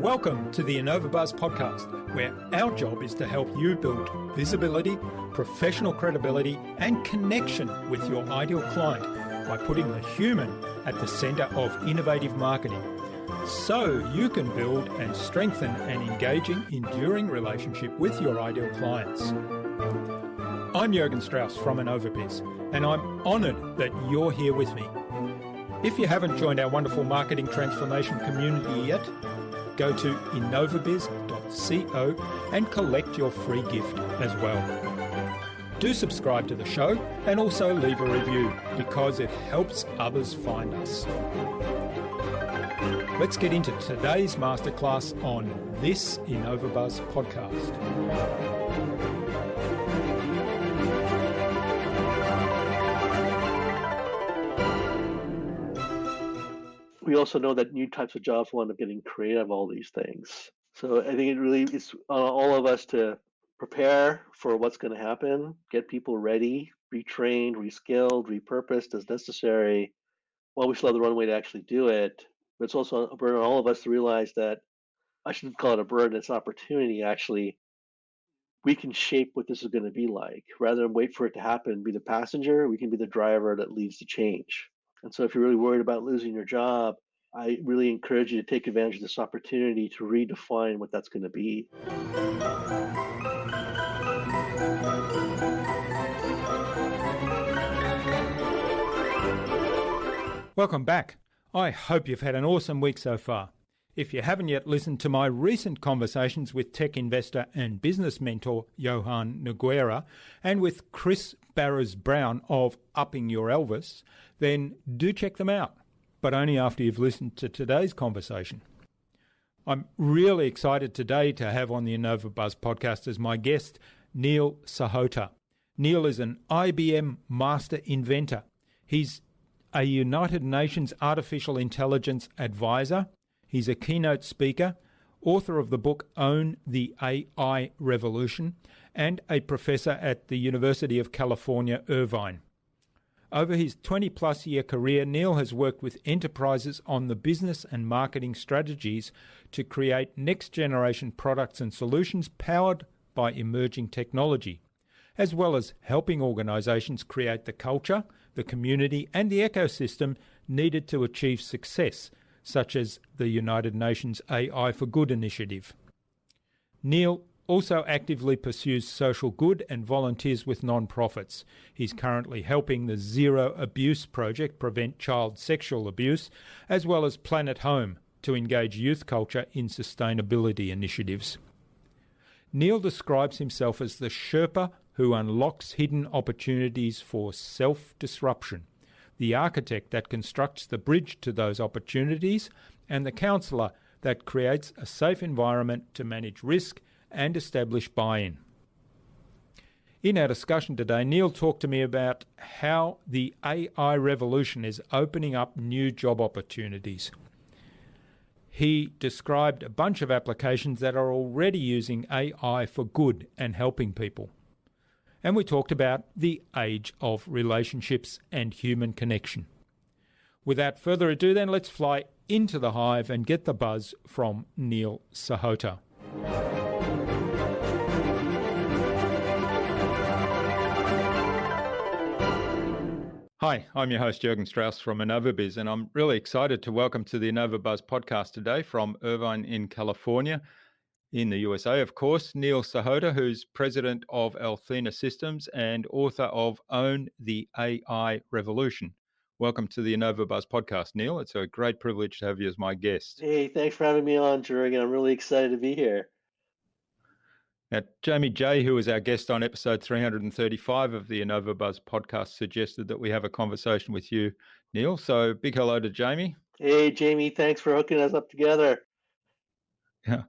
Welcome to the InnovaBuzz podcast, where our job is to help you build visibility, professional credibility, and connection with your ideal client by putting the human at the center of innovative marketing, so you can build and strengthen an engaging, enduring relationship with your ideal clients. I'm Jürgen Strauss from InnovaBuzz, and I'm honored that you're here with me. If you haven't joined our wonderful marketing transformation community yet, go to innovabiz.co and collect your free gift as well. Do subscribe to the show and also leave a review because it helps others find us. Let's get into today's masterclass on this InnovaBuzz podcast. We also know that new types of jobs will end up getting created out of all these things. So I think it really is on all of us to prepare for what's going to happen, get people ready, retrained, reskilled, repurposed as necessary, while we still have the runway to actually do it. But it's also a burden on all of us to realize that, I shouldn't call it a burden, it's an opportunity actually. We can shape what this is going to be like. Rather than wait for it to happen, be the passenger, we can be the driver that leads to change. And so if you're really worried about losing your job, I really encourage you to take advantage of this opportunity to redefine what that's going to be. Welcome back. I hope you've had an awesome week so far. If you haven't yet listened to my recent conversations with tech investor and business mentor Johan Nogueira and with Chris Barrows-Brown of Upping Your Elvis, then do check them out, but only after you've listened to today's conversation. I'm really excited today to have on the InnovaBuzz podcast as my guest, Neil Sahota. Neil is an IBM Master Inventor. He's a United Nations Artificial Intelligence Advisor. He's a keynote speaker, author of the book Own the AI Revolution, and a professor at the University of California, Irvine. Over his 20-plus year career, Neil has worked with enterprises on the business and marketing strategies to create next-generation products and solutions powered by emerging technology, as well as helping organizations create the culture, the community, and the ecosystem needed to achieve success, such as the United Nations AI for Good initiative. Neil also actively pursues social good and volunteers with non-profits. He's currently helping the Zero Abuse Project prevent child sexual abuse, as well as Planet Home to engage youth culture in sustainability initiatives. Neil describes himself as the Sherpa who unlocks hidden opportunities for self-disruption, the architect that constructs the bridge to those opportunities, and the counsellor that creates a safe environment to manage risk and establish buy-in. In our discussion today, Neil talked to me about how the AI revolution is opening up new job opportunities. He described a bunch of applications that are already using AI for good and helping people. And we talked about the age of relationships and human connection. Without further ado then, let's fly into the hive and get the buzz from Neil Sahota. Hi, I'm your host Jürgen Strauss from InnovaBuzz, and I'm really excited to welcome to the InnovaBuzz podcast today from Irvine in California, in the USA, of course, Neil Sahota, who's president of Althena Systems and author of Own the AI Revolution. Welcome to the InnovaBuzz podcast, Neil. It's a great privilege to have you as my guest. Hey, thanks for having me on, Jürgen. I'm really excited to be here. Now, Jamie J., who was our guest on episode 335 of the InnovaBuzz podcast, suggested that we have a conversation with you, Neil. So big hello to Jamie. Hey, Jamie, thanks for hooking us up together. Yeah.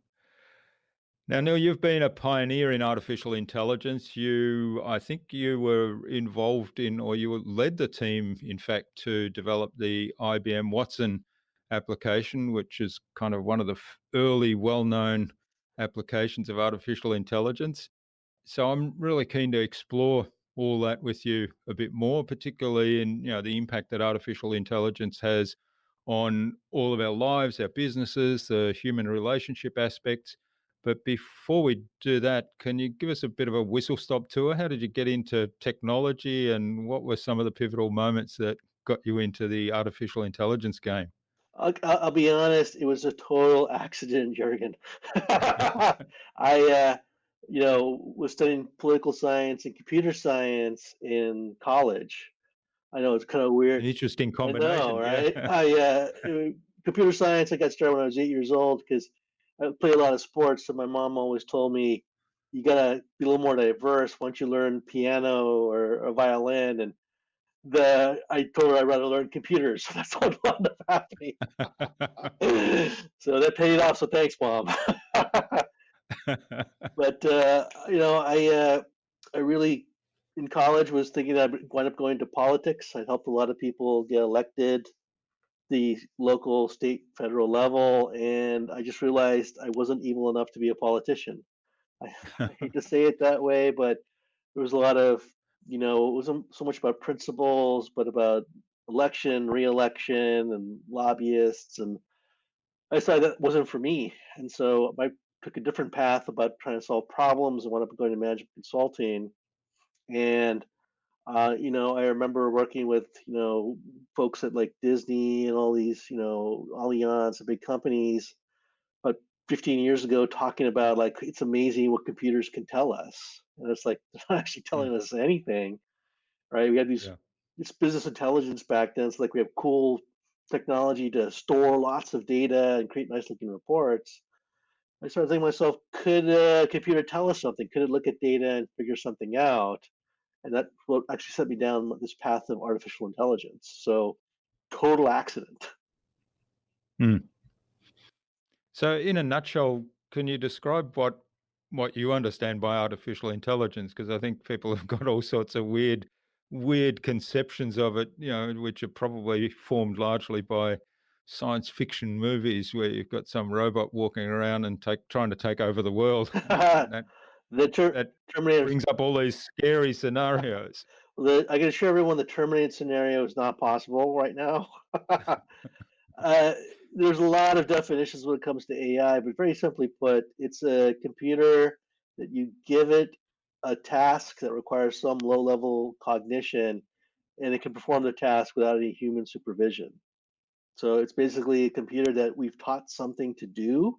Now, Neil, you've been a pioneer in artificial intelligence. I think you were involved in, or you led the team, in fact, to develop the IBM Watson application, which is kind of one of the early well-known applications of artificial intelligence. So I'm really keen to explore all that with you a bit more, particularly in the impact that artificial intelligence has on all of our lives, our businesses, the human relationship aspects. But before we do that, can you give us a bit of a whistle stop tour? How did you get into technology, and what were some of the pivotal moments that got you into the artificial intelligence game? I'll be honest, it was a total accident, Jurgen. I was studying political science and computer science in college. I know it's kind of An weird. interesting I know, combination, yeah. right? Computer science, I got started when I was 8 years old because I played a lot of sports. So my mom always told me, you gotta be a little more diverse once you learn piano or a violin. And I told her I'd rather learn computers. So that's what wound up happening. So that paid off. So thanks, mom. But I really in college was thinking that I'd wind up going to politics. I helped a lot of people get elected, the local, state, federal level, and I just realized I wasn't evil enough to be a politician. I, I hate to say it that way, but there was a lot of, it wasn't so much about principles, but about election, re-election, and lobbyists, and I decided that wasn't for me. And so I took a different path about trying to solve problems and wound up going to management consulting. And I remember working with, folks at like Disney and all these, Allianz and big companies, but 15 years ago talking about like it's amazing what computers can tell us. And it's like they're not actually Mm, telling us anything, right? We had yeah. this business intelligence back then. It's like we have cool technology to store lots of data and create nice looking reports. I started thinking to myself, could a computer tell us something? Could it look at data and figure something out? And that what actually set me down this path of artificial intelligence. So total accident. Mm. So, in a nutshell, can you describe what you understand by artificial intelligence? Because I think people have got all sorts of weird conceptions of it, which are probably formed largely by science fiction movies where you've got some robot walking around and trying to take over the world. That the that Terminator. brings up all these scary scenarios. I can assure everyone the Terminator scenario is not possible right now. uh, there's a lot of definitions when it comes to AI, but very simply put, it's a computer that you give it a task that requires some low-level cognition, and it can perform the task without any human supervision. So it's basically a computer that we've taught something to do,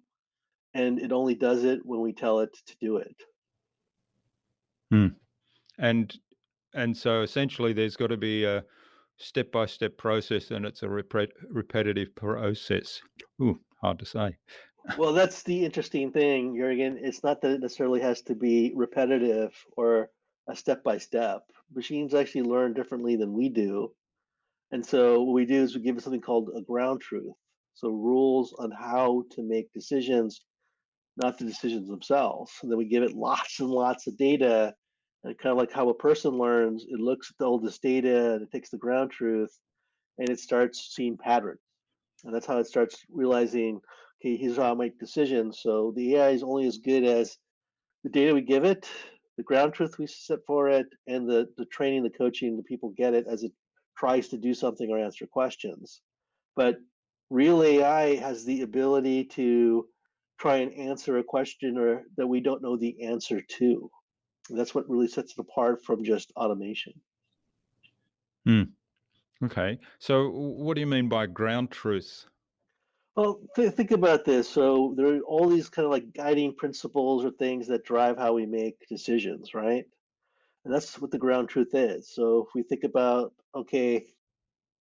and it only does it when we tell it to do it. Hmm. And and so essentially, there's got to be a step-by-step process, and it's a repetitive process. Ooh, hard to say. Well, that's the interesting thing, Jurgen. It's not that it necessarily has to be repetitive or a step by step. Machines actually learn differently than we do. And so what we do is we give it something called a ground truth. So rules on how to make decisions, not the decisions themselves. And then we give it lots and lots of data. And kind of like how a person learns, it looks at all this data and it takes the ground truth and it starts seeing patterns. And that's how it starts realizing, okay, here's how I make decisions. So the AI is only as good as the data we give it, the ground truth we set for it, and the training, the coaching, the people get it as it tries to do something or answer questions. But real AI has the ability to try and answer a question or that we don't know the answer to. And that's what really sets it apart from just automation. Hmm. Okay. So, what do you mean by ground truth? Well, think about this. So there are all these kind of like guiding principles or things that drive how we make decisions, right? And that's what the ground truth is. So if we think about, okay,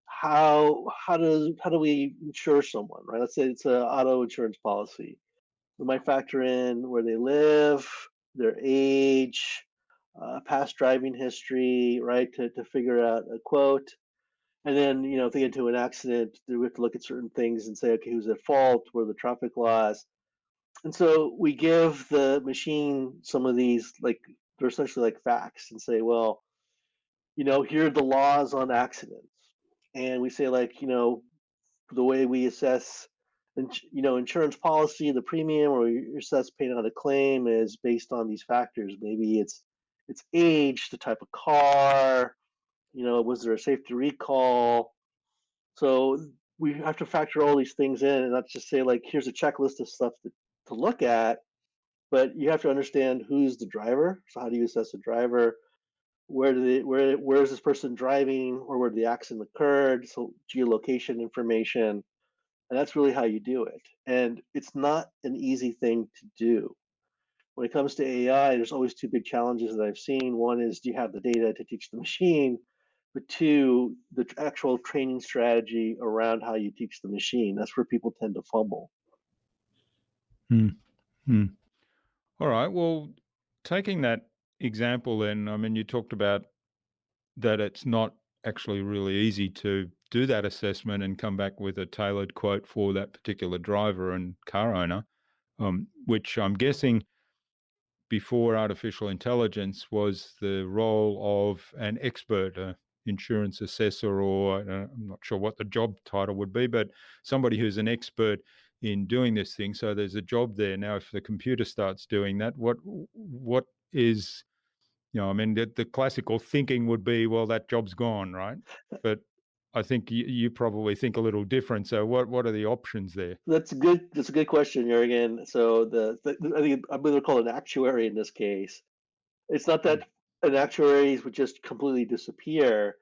how do we insure someone, right? Let's say it's an auto insurance policy. We might factor in where they live, their age, past driving history, right, to figure out a quote. And then, if they get into an accident, we have to look at certain things and say, okay, who's at fault? What are the traffic laws? And so we give the machine some of these, like, they're essentially like facts and say, well, here are the laws on accidents. And we say, like, the way we assess, insurance policy, the premium, or we assess paying on a claim is based on these factors. Maybe it's its age, the type of car, was there a safety recall? So we have to factor all these things in and not just say like, here's a checklist of stuff to look at, but you have to understand who's the driver. So how do you assess the driver? Where is this person driving, or where the accident occurred? So geolocation information, and that's really how you do it. And it's not an easy thing to do. When it comes to AI, there's always two big challenges that I've seen. One is, do you have the data to teach the machine? But two, the actual training strategy around how you teach the machine. That's where people tend to fumble. Hmm. Hmm. All right. Well, taking that example, then, I mean, you talked about that it's not actually really easy to do that assessment and come back with a tailored quote for that particular driver and car owner, which I'm guessing before artificial intelligence was the role of an expert, insurance assessor, or I'm not sure what the job title would be, but somebody who's an expert in doing this thing. So there's a job there. Now, if the computer starts doing that, what is, I mean, the classical thinking would be, well, that job's gone, right? But I think you probably think a little different. So what are the options there? That's good. That's a good question, Jurgen. So I think I'm going to call it an actuary in this case. It's not Mm, that an actuary would just completely disappear.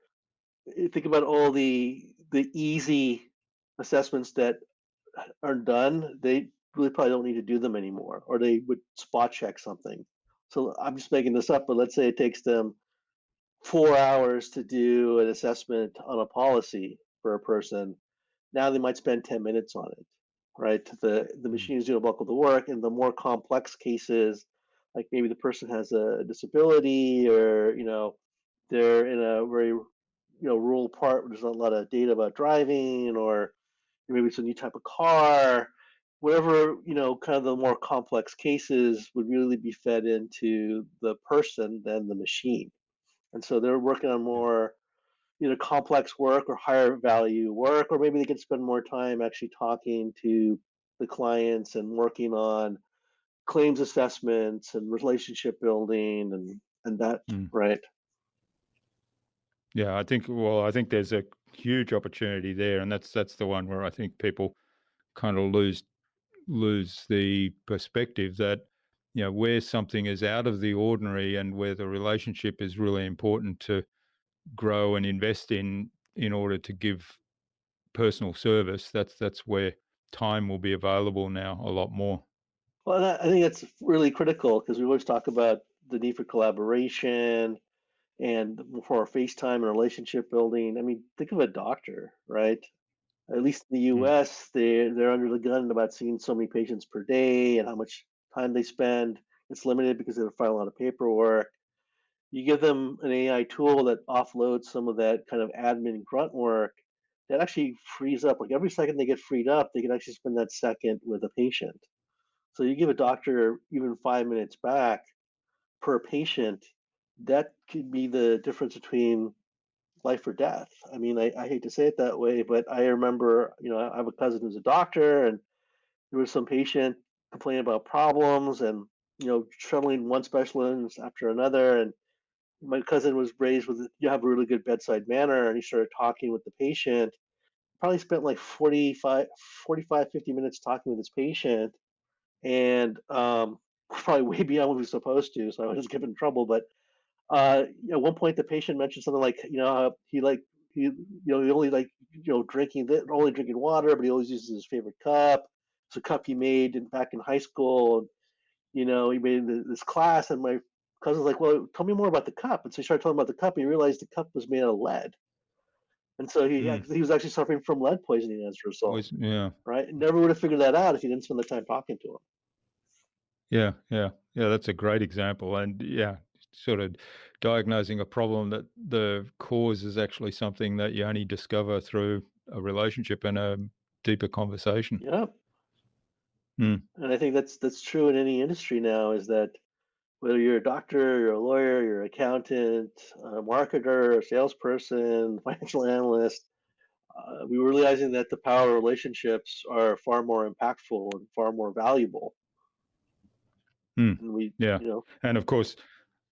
Think about all the easy assessments that are done. They really probably don't need to do them anymore, or they would spot check something. So I'm just making this up, but let's say it takes them 4 hours to do an assessment on a policy for a person. Now they might spend 10 minutes on it, right? The mm, machine is doing a bulk of the work, and the more complex cases, like maybe the person has a disability, or they're in a very rural part where there's not a lot of data about driving, or maybe it's a new type of car. Whatever, kind of the more complex cases would really be fed into the person than the machine. And so they're working on yeah. more either complex work or higher value work, or maybe they can spend more time actually talking to the clients and working on claims assessments and relationship building and that, Mm. right? Yeah, I think there's a huge opportunity there, and that's the one where I think people kind of lose the perspective that where something is out of the ordinary and where the relationship is really important to grow and invest in order to give personal service. That's where time will be available now a lot more. Well, I think that's really critical because we always talk about the need for collaboration and for FaceTime and relationship building. I mean, think of a doctor, right? At least in the Mm, US, they're under the gun about seeing so many patients per day and how much time they spend. It's limited because they have to file a lot of paperwork. You give them an AI tool that offloads some of that kind of admin grunt work, that actually frees up. Like every second they get freed up, they can actually spend that second with a patient. So you give a doctor even 5 minutes back per patient, that could be the difference between life or death. I mean, I hate to say it that way, but I remember, I have a cousin who's a doctor, and there was some patient complaining about problems, and shuttling one specialist after another. And my cousin was raised with, you have a really good bedside manner, and he started talking with the patient. Probably spent like 50 minutes talking with his patient, and probably way beyond what he was supposed to. So I was given trouble, but at one point the patient mentioned something like, he only like only drinking water, but he always uses his favorite cup. It's a cup he made back in high school. And, he made this class, and my cousin's like, well, tell me more about the cup. And so he started talking about the cup, and he realized the cup was made out of lead, and so mm. he was actually suffering from lead poisoning as a result. Yeah, Right? And never would have figured that out if he didn't spend the time talking to him. yeah. That's a great example, and yeah, sort of diagnosing a problem that the cause is actually something that you only discover through a relationship and a deeper conversation. Yeah. Mm, And I think that's true in any industry now, is that whether you're a doctor, you're a lawyer, you're an accountant, a marketer, a salesperson, financial analyst, we were realizing that the power of relationships are far more impactful and far more valuable. mm, And we, yeah, and of course,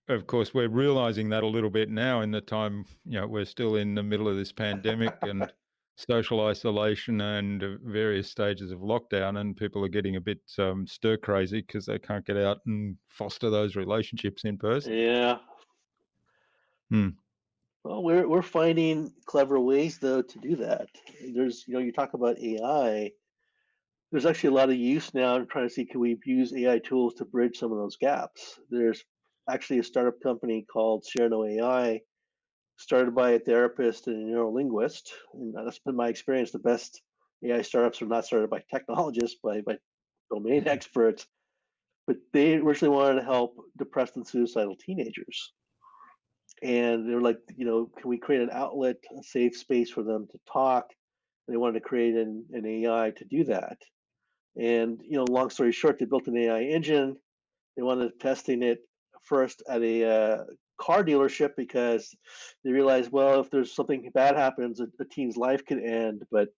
of course, we're realizing that a little bit now in the time, we're still in the middle of this pandemic and social isolation and various stages of lockdown, and people are getting a bit stir crazy because they can't get out and foster those relationships in person. Yeah. Hmm. Well, we're finding clever ways though to do that. There's, you talk about AI. There's actually a lot of use now in trying to see can we use AI tools to bridge some of those gaps. There's actually a startup company called Cerno AI, started by a therapist and a neurolinguist, and that's been my experience. The best AI startups are not started by technologists, by domain experts, but they originally wanted to help depressed and suicidal teenagers. And they were like, can we create an outlet, a safe space for them to talk? And they wanted to create an AI to do that. And long story short, they built an AI engine. They wanted testing it first at a car dealership because they realized, well, if there's something bad happens, a teen's life could end. But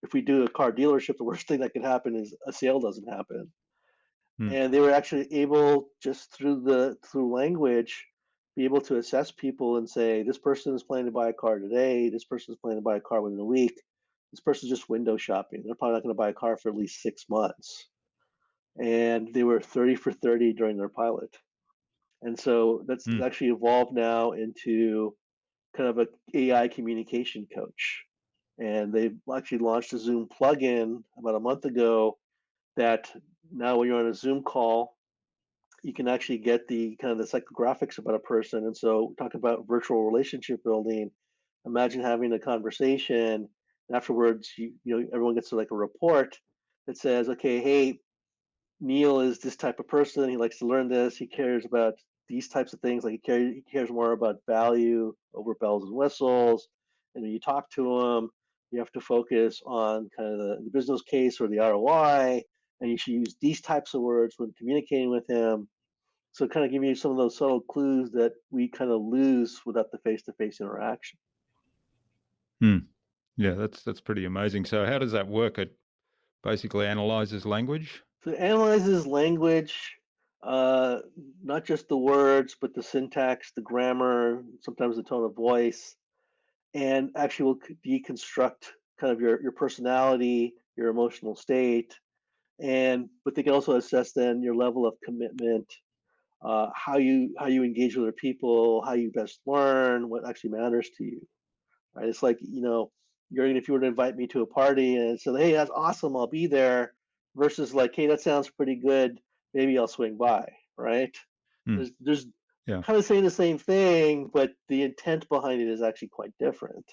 if we do a car dealership, the worst thing that could happen is a sale doesn't happen. Hmm. And they were actually able, just through language, be able to assess people and say, this person is planning to buy a car today, this person is planning to buy a car within a week, this person's just window shopping, they're probably not going to buy a car for at least 6 months. And they were 30 for 30 during their pilot. And so that's Hmm. actually evolved now into kind of a AI communication coach. And they've actually launched a Zoom plugin about a month ago that now when you're on a Zoom call, you can actually get the kind of the psychographics about a person. And so talk about virtual relationship building. Imagine having a conversation. And afterwards, everyone gets like a report that says, okay, hey, Neil is this type of person. He likes to learn this. He cares about these types of things. Like he cares more about value over bells and whistles. And when you talk to him, you have to focus on kind of the business case or the ROI. And you should use these types of words when communicating with him. So kind of give you some of those subtle clues that we kind of lose without the face-to-face interaction. Hmm. Yeah, that's pretty amazing. So how does that work? It basically analyzes language? So it analyzes language, uh, not just the words, but the syntax, the grammar, sometimes the tone of voice, and actually will deconstruct kind of your personality, your emotional state, and but they can also assess then your level of commitment, how you engage with other people, how you best learn, what actually matters to you. Right? It's like, if you were to invite me to a party and said, hey, that's awesome, I'll be there, versus like, hey, that sounds pretty good, maybe I'll swing by, right? Hmm. There's Yeah. kind of saying the same thing, but the intent behind it is actually quite different.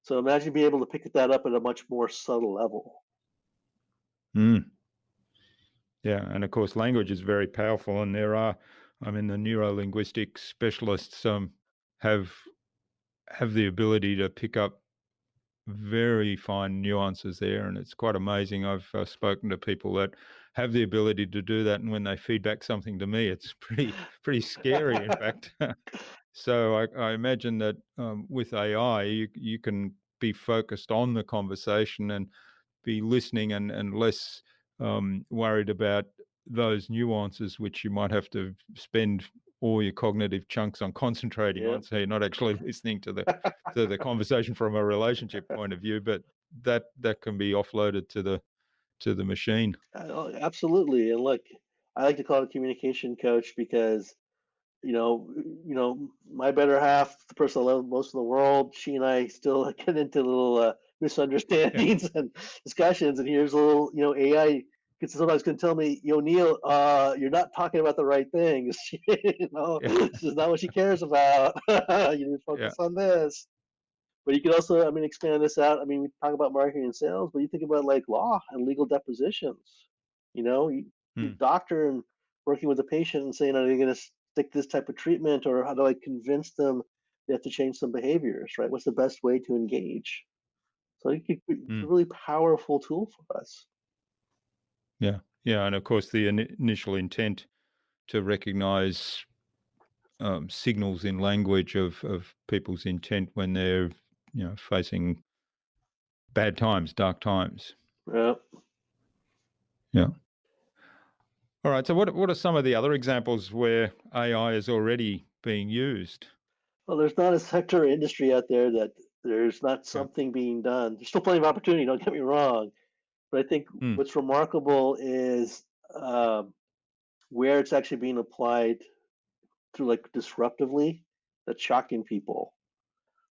So imagine being able to pick that up at a much more subtle level. Hmm. Yeah, and of course, language is very powerful, and there are, the neuro-linguistic specialists have have the ability to pick up very fine nuances there, and it's quite amazing. I've spoken to people that have the ability to do that, and when they feedback something to me, it's pretty scary, in fact. So I imagine that with AI, you can be focused on the conversation and be listening and less worried about those nuances, which you might have to spend all your cognitive chunks on concentrating Yeah. on. So you're not actually listening to the conversation from a relationship point of view, but that can be offloaded to the machine. Absolutely. And look, I like to call it a communication coach because my better half, the person I love most in the world, she and I still get into little Yeah, misunderstandings and discussions. And here's a little, AI can sometimes can tell me, Neil, you're not talking about the right things. yeah, This is not what she cares about. You need to yeah. focus on this. But you can also, expand this out. We talk about marketing and sales, but you think about like law and legal depositions. You Hmm. doctor and working with a patient and saying, are they going to stick this type of treatment, or how do I convince them they have to change some behaviors, right? What's the best way to engage? So it's a Hmm. really powerful tool for us. Yeah, yeah, and of course the initial intent to recognize signals in language of people's intent when they're facing bad times, dark times. Yeah. Yeah. All right. So what are some of the other examples where AI is already being used? Well, there's not a sector or industry out there that there's not Yeah. something being done. There's still plenty of opportunity, don't get me wrong. But I think Mm, what's remarkable is where it's actually being applied to like disruptively, that's shocking people,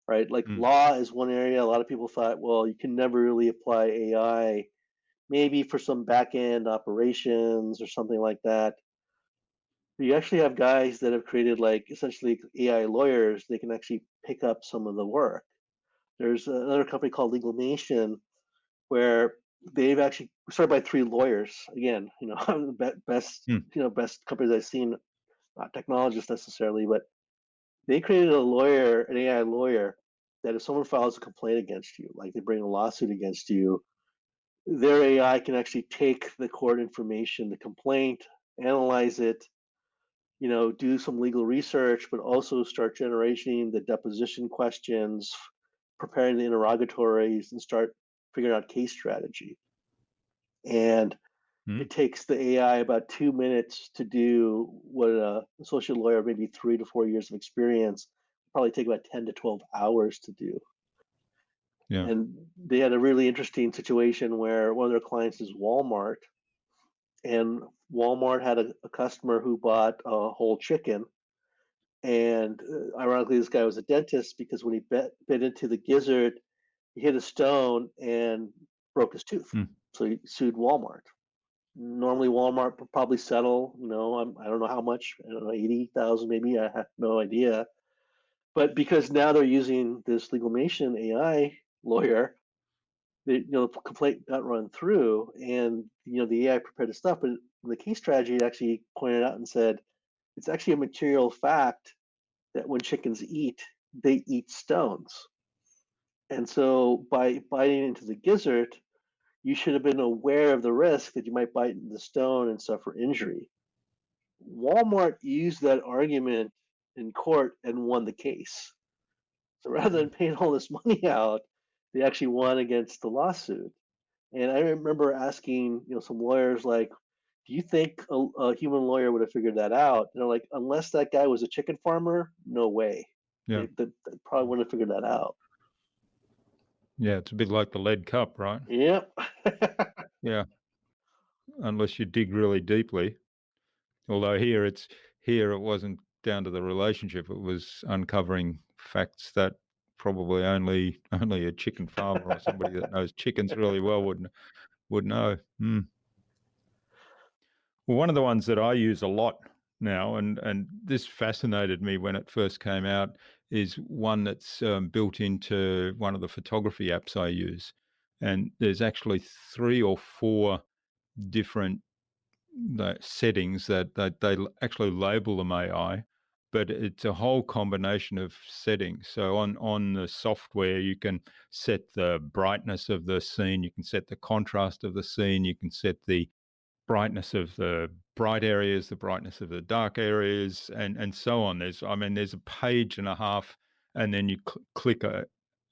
right? Like mm, law is one area. A lot of people thought, well, you can never really apply AI, maybe for some back end operations or something like that. You actually have guys that have created like essentially AI lawyers. They can actually pick up some of the work. There's another company called Legal Nation where they've actually started by three lawyers. Again, best mm, best companies I've seen, not technologists necessarily, but they created a lawyer, an AI lawyer, that if someone files a complaint against you, like they bring a lawsuit against you, their AI can actually take the court information, the complaint, analyze it, do some legal research, but also start generating the deposition questions, preparing the interrogatories, and start figuring out case strategy. And mm. it takes the AI about 2 minutes to do what a associate lawyer, maybe 3 to 4 years of experience, probably take about 10 to 12 hours to do. Yeah. And they had a really interesting situation where one of their clients is Walmart, and Walmart had a customer who bought a whole chicken. And ironically, this guy was a dentist because when he bit into the gizzard, he hit a stone and broke his tooth. Mm, So he sued Walmart. Normally, Walmart would probably settle. I don't know how much. I don't know, 80,000 maybe. I have no idea. But because now they're using this legalmation AI lawyer, the complaint got run through, and the AI prepared the stuff. But the case strategy actually pointed out and said it's actually a material fact that when chickens eat, they eat stones. And so by biting into the gizzard, you should have been aware of the risk that you might bite into the stone and suffer injury. Walmart used that argument in court and won the case. So rather than paying all this money out, they actually won against the lawsuit. And I remember asking, some lawyers like, do you think a human lawyer would have figured that out? And they're like, unless that guy was a chicken farmer, no way. yeah. They probably wouldn't have figured that out. Yeah. It's a bit like the lead cup, right? Yep. Yeah. Unless you dig really deeply. Although here it wasn't down to the relationship. It was uncovering facts that probably only a chicken farmer or somebody that knows chickens really well would know. Mm. Well, one of the ones that I use a lot now, and this fascinated me when it first came out, is one that's built into one of the photography apps I use. And there's actually 3 or 4 different settings that actually label them AI, but it's a whole combination of settings. So on the software, you can set the brightness of the scene, you can set the contrast of the scene, you can set the brightness of the bright areas, the brightness of the dark areas, and so on. There's a page and a half, and then you click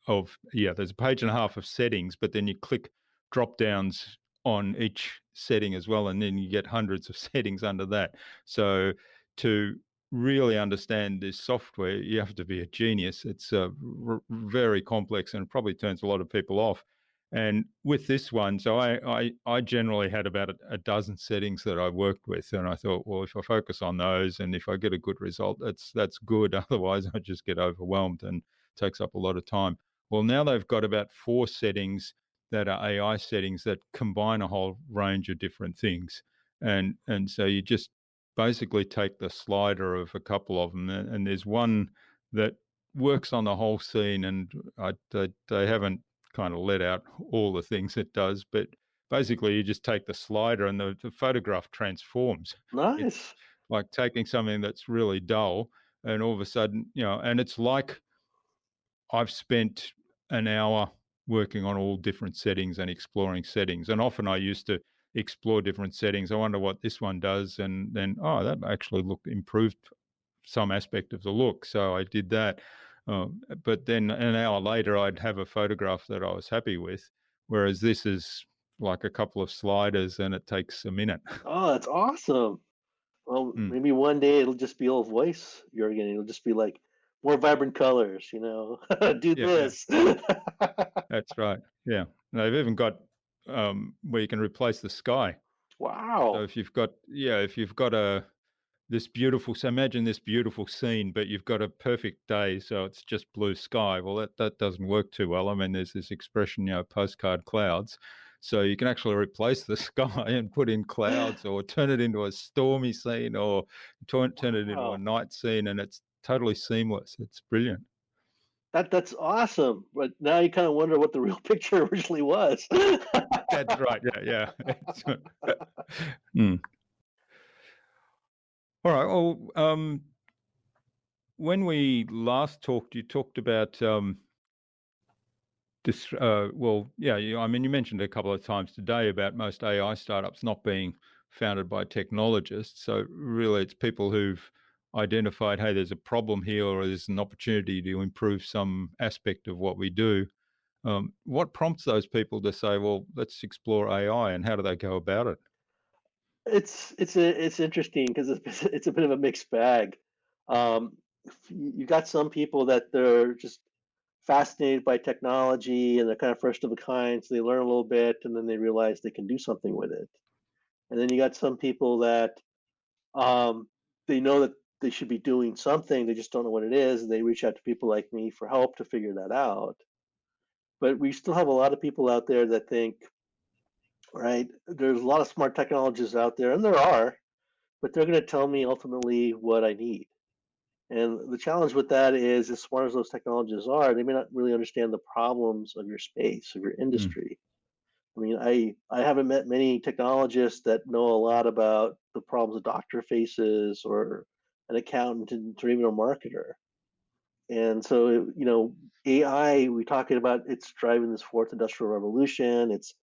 there's a page and a half of settings, but then you click drop downs on each setting as well, and then you get hundreds of settings under that. So to really understand this software, you have to be a genius. It's very complex and it probably turns a lot of people off. And with this one, so I generally had about a dozen settings that I worked with, and I thought, well, if I focus on those and if I get a good result, that's good. Otherwise, I just get overwhelmed and takes up a lot of time. Well, now they've got about 4 settings that are AI settings that combine a whole range of different things, and so you just basically take the slider of a couple of them, and there's one that works on the whole scene, and they haven't kind of let out all the things it does, but basically you just take the slider and the photograph transforms. It's Nice. like taking something that's really dull and all of a sudden, and it's like I've spent an hour working on all different settings and exploring settings. And often I used to explore different settings. I wonder what this one does. And then, oh, that actually improved some aspect of the look. So I did that. But then an hour later, I'd have a photograph that I was happy with. Whereas this is like a couple of sliders and it takes a minute. Oh, that's awesome. Well, Mm, maybe one day it'll just be a little voice you're getting. It'll just be like more vibrant colors, do yeah, yeah, this. that's right. Yeah. And they've even got where you can replace the sky. So Wow. if you've got so imagine this beautiful scene, but you've got a perfect day, so it's just blue sky. Well, that doesn't work too well. I mean, there's this expression, postcard clouds. So you can actually replace the sky and put in clouds, or turn it into a stormy scene, or turn it into a Wow. night scene, and it's totally seamless. It's brilliant. That's awesome. But now you kind of wonder what the real picture originally was. That's right. Yeah, yeah. Mm. All right. Well, when we last talked, you talked about this. I mean, you mentioned a couple of times today about most AI startups not being founded by technologists. So really, it's people who've identified, hey, there's a problem here, or there's an opportunity to improve some aspect of what we do. What prompts those people to say, well, let's explore AI, and how do they go about it? It's interesting because it's a bit of a mixed bag. Um, you got some people that they're just fascinated by technology and they're kind of first of a kind, so they learn a little bit and then they realize they can do something with it. And then you got some people that um, they know that they should be doing something, they just don't know what it is, and they reach out to people like me for help to figure that out. But we still have a lot of people out there that think, right, there's a lot of smart technologists out there, and there are, but they're going to tell me ultimately what I need. And the challenge with that is, as smart as those technologies are, they may not really understand the problems of your space, of your Mm, industry. I mean, I haven't met many technologists that know a lot about the problems a doctor faces or an accountant or even a marketer. And so, AI, we talking about it's driving this fourth industrial revolution. It's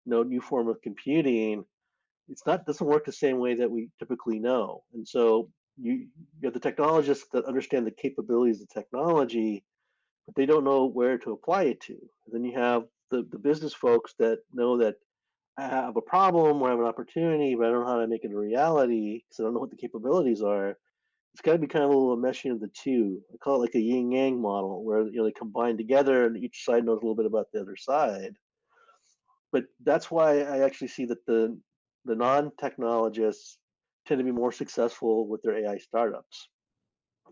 new form of computing. It's not doesn't work the same way that we typically know. And so you have the technologists that understand the capabilities of technology, but they don't know where to apply it to. And then you have the business folks that know that I have a problem or I have an opportunity, but I don't know how to make it a reality because I don't know what the capabilities are. It's got to be kind of a little meshing of the two. I call it like a yin yang model, where they combine together and each side knows a little bit about the other side. But that's why I actually see that the non-technologists tend to be more successful with their AI startups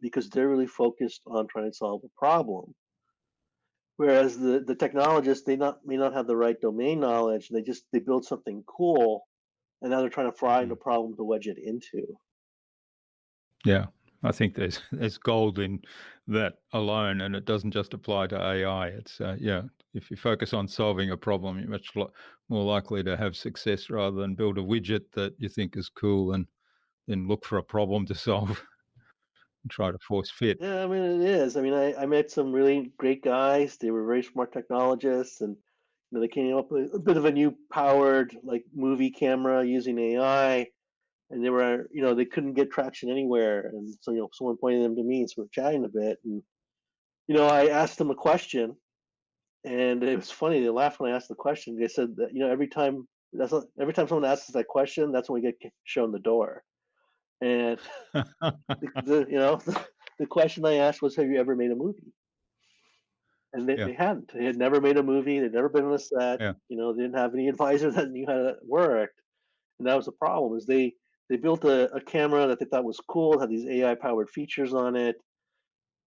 because they're really focused on trying to solve a problem. Whereas the technologists, they not may not have the right domain knowledge. They build something cool, and now they're trying to find a mm. problem to wedge it into. Yeah, I think there's gold in that alone, and it doesn't just apply to AI. It's if you focus on solving a problem, you're much more likely to have success rather than build a widget that you think is cool and then look for a problem to solve and try to force fit. Yeah, I mean it is. I mean, I met some really great guys. They were very smart technologists, and they came up with a bit of a new powered like movie camera using AI, and they were they couldn't get traction anywhere, and so someone pointed them to me, and so we're chatting a bit, and I asked them a question, and it was funny. They laughed when I asked the question. They said that every time someone asks us that question, that's when we get shown the door. And the question I asked was, "Have you ever made a movie?" And they, Yeah, they hadn't. They had never made a movie. They'd never been on a set. yeah. They didn't have any advisor that knew how it worked. And that was the problem. Is they built a camera that they thought was cool, had these AI powered features on it,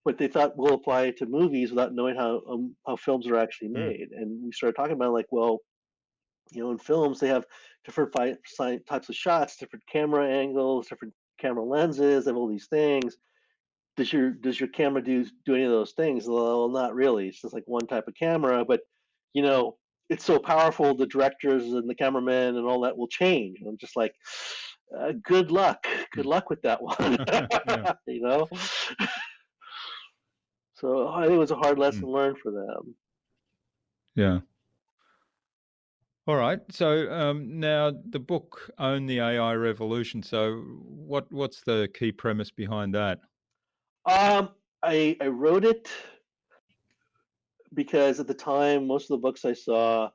but they thought we'll apply it to movies without knowing how films are actually Mm, made. And we started talking about like, well, in films they have different types of shots, different camera angles, different camera lenses, they have all these things. Does your camera do any of those things? Well, not really. It's just like one type of camera, but you know, it's so powerful. The directors and the cameramen and all that will change. And I'm just like, good luck. Good mm. luck with that one. Yeah, you know. So I think it was a hard lesson mm, learned for them. yeah. All right. So now the book Own the AI Revolution. So what's the key premise behind that? Um, I wrote it because at the time most of the books I saw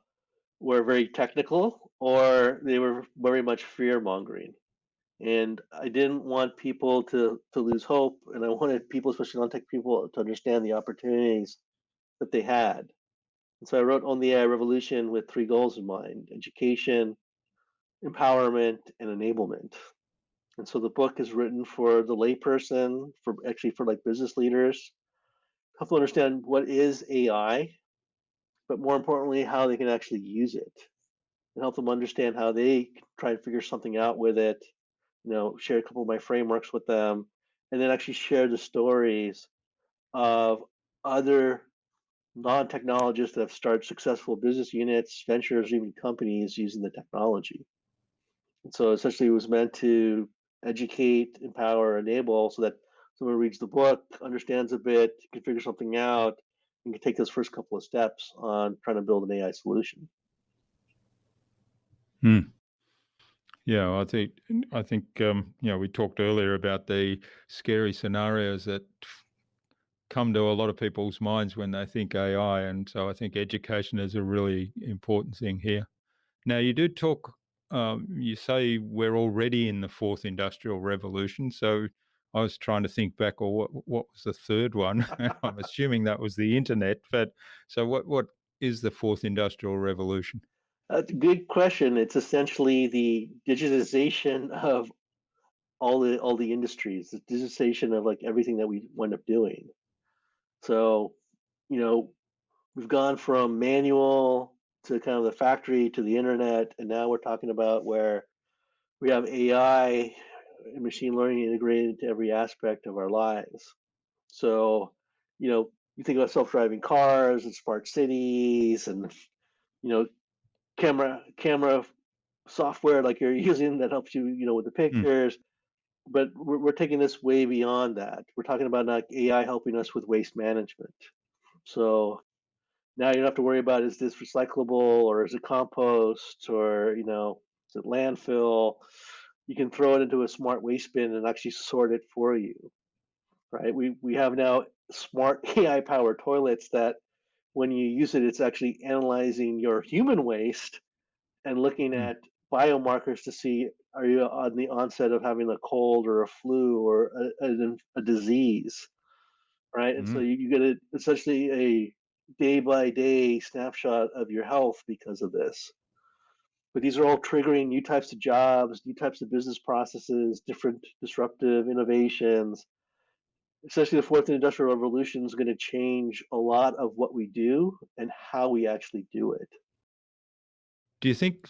were very technical or they were very much fear mongering. And I didn't want people to lose hope, and I wanted people, especially non-tech people, to understand the opportunities that they had. And so I wrote On the AI Revolution with three goals in mind: education, empowerment, and enablement. And so the book is written for the layperson, for actually for like business leaders, help them understand what is AI, but more importantly, how they can actually use it, and help them understand how they can try and figure something out with it. Share a couple of my frameworks with them, and then actually share the stories of other non-technologists that have started successful business units, ventures, even companies using the technology. And so essentially it was meant to educate, empower, enable so that someone reads the book, understands a bit, can figure something out, and can take those first couple of steps on trying to build an AI solution. Hmm. Yeah, I think we talked earlier about the scary scenarios that come to a lot of people's minds when they think AI, and so I think education is a really important thing here. Now, you do talk. You say we're already in the fourth industrial revolution. So I was trying to think back, or what was the third one? I'm assuming that was the internet. But so what is the fourth industrial revolution? That's a good question. It's essentially the digitization of all the industries, the digitization of like everything that we wind up doing. So, you know, we've gone from manual to kind of the factory to the internet, and now we're talking about where we have AI and machine learning integrated into every aspect of our lives. So, you think about self-driving cars and smart cities and, you know, camera software like you're using that helps you, with the Mm, pictures. But we're taking this way beyond that. We're talking about like AI helping us with waste management. So now you don't have to worry about, is this recyclable or is it compost or, is it landfill? You can throw it into a smart waste bin and actually sort it for you, right? We have now smart AI powered toilets that when you use it, it's actually analyzing your human waste and looking mm, at biomarkers to see, are you on the onset of having a cold or a flu or a disease, right? And so mm. you get essentially a day by day snapshot of your health because of this. But these are all triggering new types of jobs, new types of business processes, different disruptive innovations. Essentially, the fourth industrial revolution is going to change a lot of what we do and how we actually do it. Do you think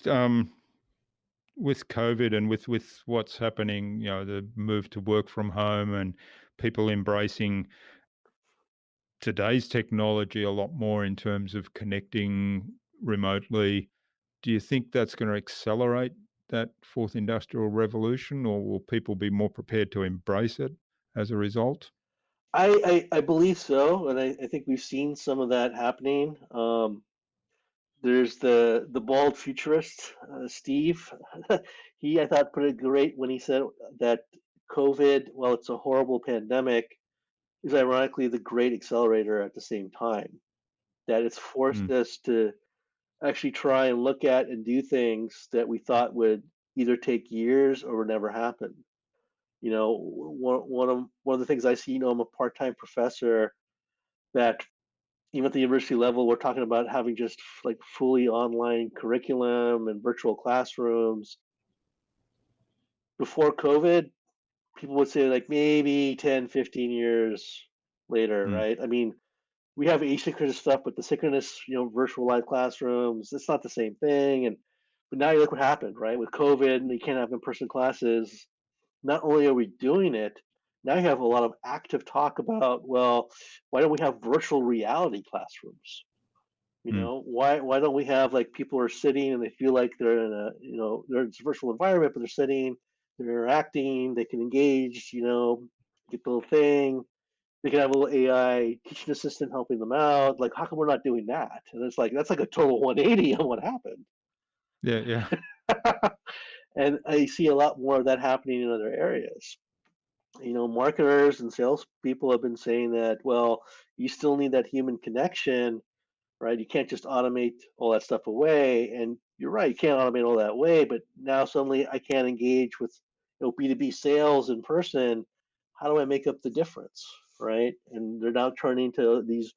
with COVID and with what's happening, the move to work from home and people embracing today's technology a lot more in terms of connecting remotely, do you think that's going to accelerate that fourth industrial revolution, or will people be more prepared to embrace it as a result? I believe so, and I think we've seen some of that happening. There's the bald futurist, Steve. He, I thought, put it great when he said that COVID, while it's a horrible pandemic, is ironically the great accelerator at the same time. That it's forced Mm, us to actually try and look at and do things that we thought would either take years or would never happen. One of the things I see, I'm a part-time professor that even at the university level, we're talking about having just like fully online curriculum and virtual classrooms. Before COVID, people would say like maybe 10, 15 years later, mm, right? I mean, we have asynchronous stuff, but the synchronous, virtual live classrooms, it's not the same thing. But now you look what happened, right? With COVID and you can't have in-person classes. Not only are we doing it, now you have a lot of active talk about, well, why don't we have virtual reality classrooms? mm. Why don't we have like people are sitting and they feel like they're in a, they're in a virtual environment, but they're sitting, they're interacting, they can engage, get the little thing. They can have a little AI teaching assistant helping them out. Like, how come we're not doing that? And it's like that's like a total 180 on what happened. Yeah, yeah. And I see a lot more of that happening in other areas. Marketers and salespeople have been saying that, well, you still need that human connection, right? You can't just automate all that stuff away. And you're right, you can't automate all that away, but now suddenly I can't engage with B2B sales in person. How do I make up the difference, right? And they're now turning to these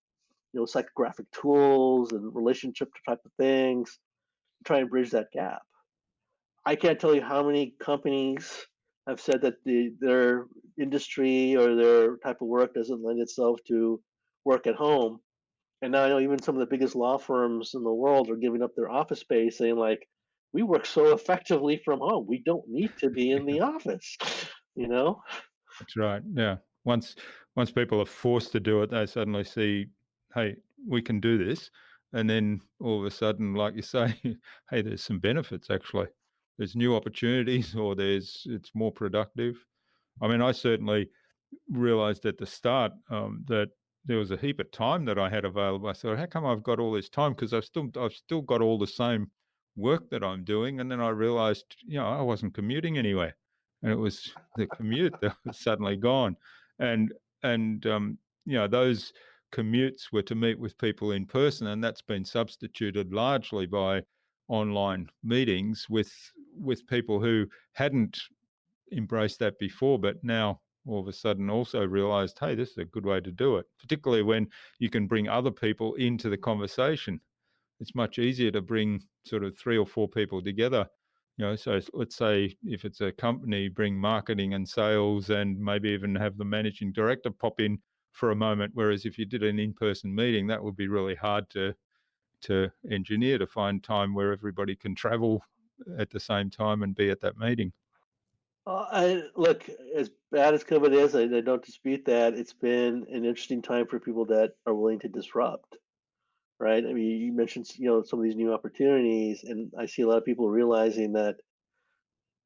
psychographic tools and relationship type of things to try and bridge that gap. I can't tell you how many companies have said that their industry or their type of work doesn't lend itself to work at home. And now I know even some of the biggest law firms in the world are giving up their office space, saying like, we work so effectively from home. We don't need to be in the office, you know? That's right. Yeah. Once people are forced to do it, they suddenly see, hey, we can do this. And then all of a sudden, like you say, hey, there's some benefits actually. There's new opportunities or it's more productive. I mean, I certainly realized at the start that there was a heap of time that I had available. I thought, how come I've got all this time? Because I've still got all the same work that I'm doing. And then I realized, I wasn't commuting anywhere, and it was the commute that was suddenly gone, and those commutes were to meet with people in person, and that's been substituted largely by online meetings with people who hadn't embraced that before, but now all of a sudden also realized, hey, this is a good way to do it, particularly when you can bring other people into the conversation. It's much easier to bring sort of 3 or 4 people together. So let's say if it's a company, bring marketing and sales and maybe even have the managing director pop in for a moment. Whereas if you did an in-person meeting, that would be really hard to engineer, to find time where everybody can travel at the same time and be at that meeting. Look, as bad as COVID is, I don't dispute that. It's been an interesting time for people that are willing to disrupt, right? I mean, you mentioned, some of these new opportunities, and I see a lot of people realizing that,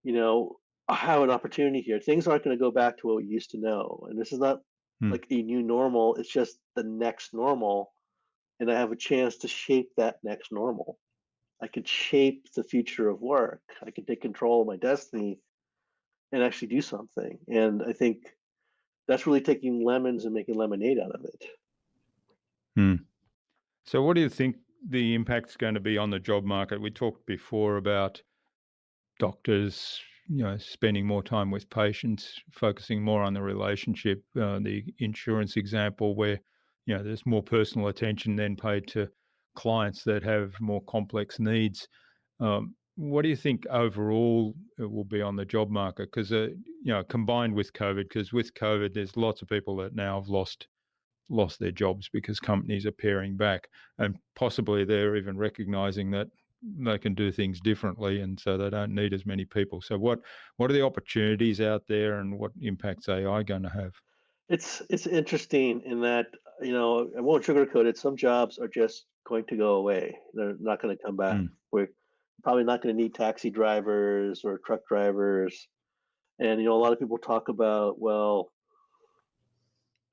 you know, I have an opportunity here. Things aren't going to go back to what we used to know. And this is not Hmm. like a new normal, it's just the next normal. And I have a chance to shape that next normal. I could shape the future of work. I can take control of my destiny and actually do something. And I think that's really taking lemons and making lemonade out of it. Hmm. So what do you think the impact's going to be on the job market? We talked before about doctors, spending more time with patients, focusing more on the relationship. The insurance example where, there's more personal attention then paid to clients that have more complex needs. What do you think overall it will be on the job market? Because, combined with COVID, because with COVID, there's lots of people that now have lost their jobs because companies are paring back, and possibly they're even recognizing that they can do things differently, and so they don't need as many people. So what are the opportunities out there, and what impacts AI going to have? It's interesting in that, I won't sugarcoat it. Some jobs are just going to go away. They're not going to come back. Mm, We're probably not going to need taxi drivers or truck drivers. And a lot of people talk about, well,